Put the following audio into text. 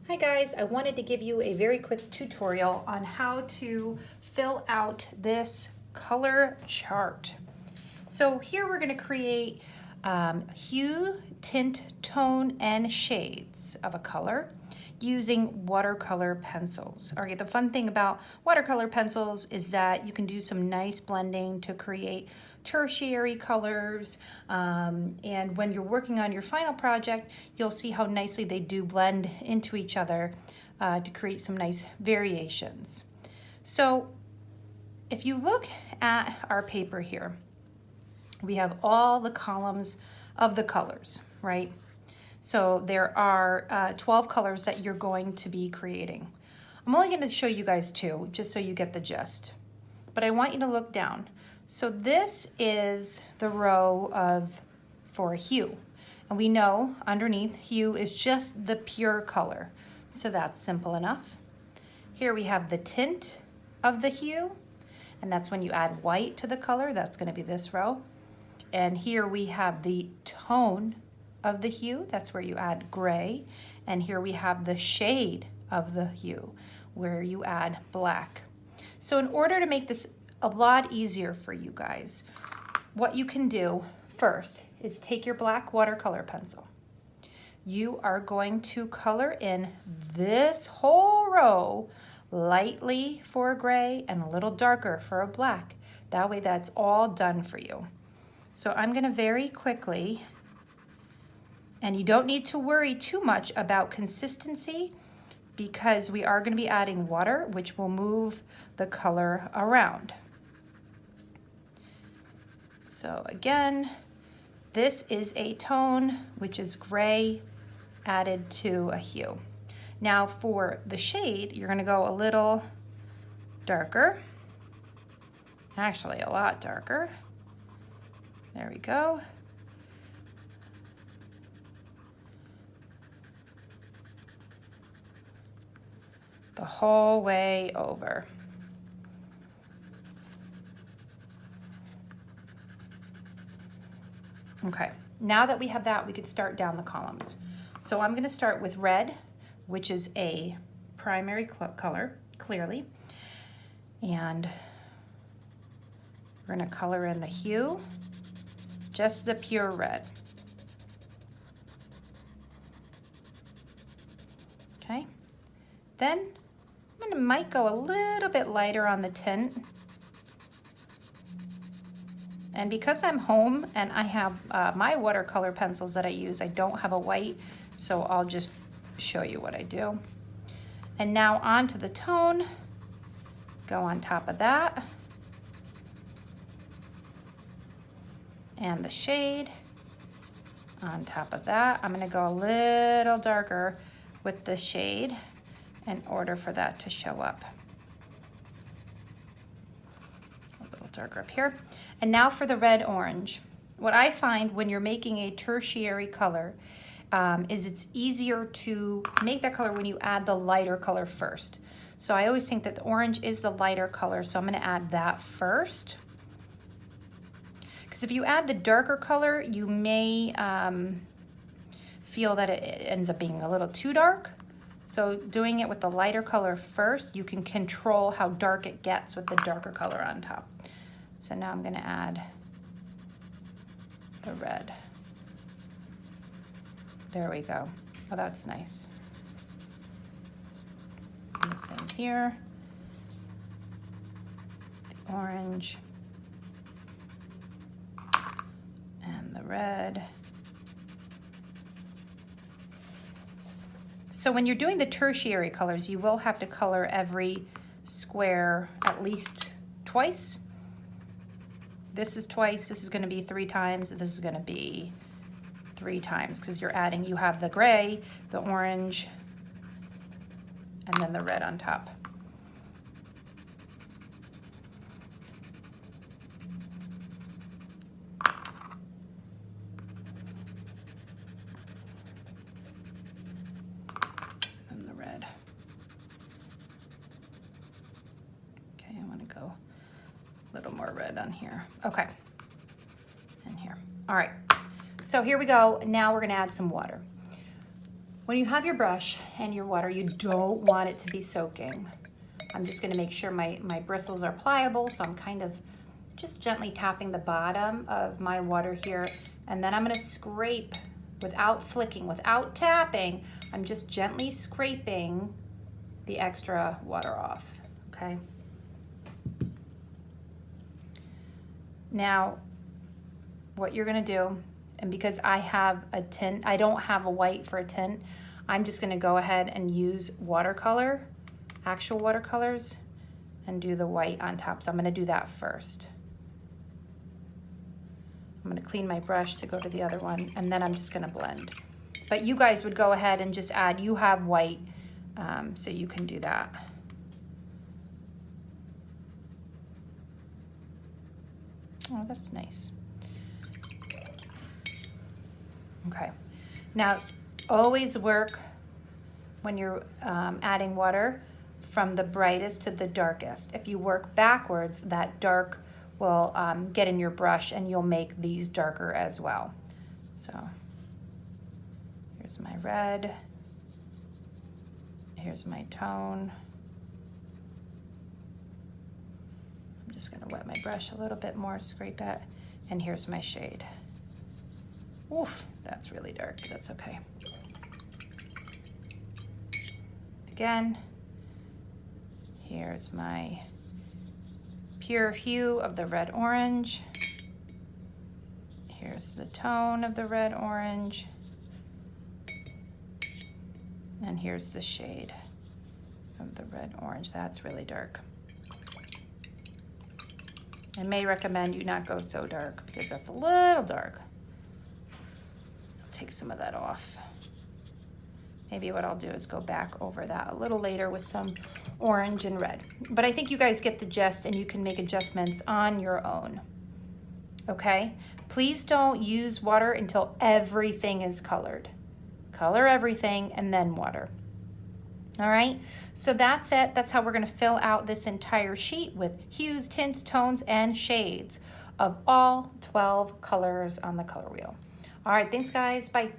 Hi guys, I wanted to give you a very quick tutorial on how to fill out this color chart. So here we're going to create hue, tint, tone, and shades of a color using watercolor pencils. Okay, the fun thing about watercolor pencils is that you can do some nice blending to create tertiary colors, and when you're working on your final project, you'll see how nicely they do blend into each other to create some nice variations. So if you look at our paper here, we have all the columns of the colors, right? So there are 12 colors that you're going to be creating. I'm only going to show you guys two, just so you get the gist. But I want you to look down. So this is the row for hue. And we know underneath hue is just the pure color. So that's simple enough. Here we have the tint of the hue. And that's when you add white to the color. That's going to be this row. And here we have the tone of the hue. That's where you add gray. And here we have the shade of the hue, where you add black. So in order to make this a lot easier for you guys, what you can do first is take your black watercolor pencil. You are going to color in this whole row lightly for a gray and a little darker for a black. That way that's all done for you. So I'm going to very quickly, and you don't need to worry too much about consistency because we are going to be adding water, which will move the color around. So again, this is a tone, which is gray added to a hue. Now for the shade, you're going to go a little darker, actually a lot darker. There we go. The whole way over. Okay, now that we have that, we could start down the columns. So I'm going to start with red, which is a primary color, clearly. And we're going to color in the hue, just the pure red. Okay, then I might go a little bit lighter on the tint. And because I'm home and I have my watercolor pencils that I use, I don't have a white, so I'll just show you what I do. And now on to the tone, go on top of that. And the shade on top of that. I'm gonna go a little darker with the shade in order for that to show up. A little darker up here. And now for the red orange. What I find when you're making a tertiary color is it's easier to make that color when you add the lighter color first. So I always think that the orange is the lighter color, so I'm gonna add that first. Because if you add the darker color, you may feel that it ends up being a little too dark. So doing it with the lighter color first, you can control how dark it gets with the darker color on top. So now I'm going to add the red. There we go. Oh, that's nice. And the same here. The orange. And the red. So when you're doing the tertiary colors, you will have to color every square at least twice. This is twice, this is going to be 3 times, this is going to be 3 times because you're adding, you have the gray, the orange, and then the red on top. And the red. Okay, I want to go a little more red on here. Okay, and here. All right, so here we go. Now we're going to add some water. When you have your brush and your water, you don't want it to be soaking. I'm just gonna make sure my bristles are pliable, so I'm kind of just gently tapping the bottom of my water here, and then I'm gonna scrape without flicking, without tapping. I'm just gently scraping the extra water off, okay? Now, what you're gonna do, and because I have a tint, I don't have a white for a tint, I'm just gonna go ahead and use watercolor, actual watercolors, and do the white on top. So I'm gonna do that first. I'm gonna clean my brush to go to the other one, and then I'm just gonna blend. But you guys would go ahead and just add, you have white, so you can do that. Oh, that's nice. Okay, now always work when you're adding water from the brightest to the darkest. If you work backwards, that dark will get in your brush and you'll make these darker as well. So here's my red, here's my tone. I'm just gonna wet my brush a little bit more, scrape it, and here's my shade. Oof, that's really dark, that's okay. Again, here's my pure hue of the red orange. Here's the tone of the red orange. And here's the shade of the red orange. That's really dark. I may recommend you not go so dark because that's a little dark. I'll take some of that off. Maybe what I'll do is go back over that a little later with some orange and red. But I think you guys get the gist and you can make adjustments on your own. Okay? Please don't use water until everything is colored. Color everything and then water. All right? So that's it. That's how we're going to fill out this entire sheet with hues, tints, tones, and shades of all 12 colors on the color wheel. All right, thanks guys. Bye.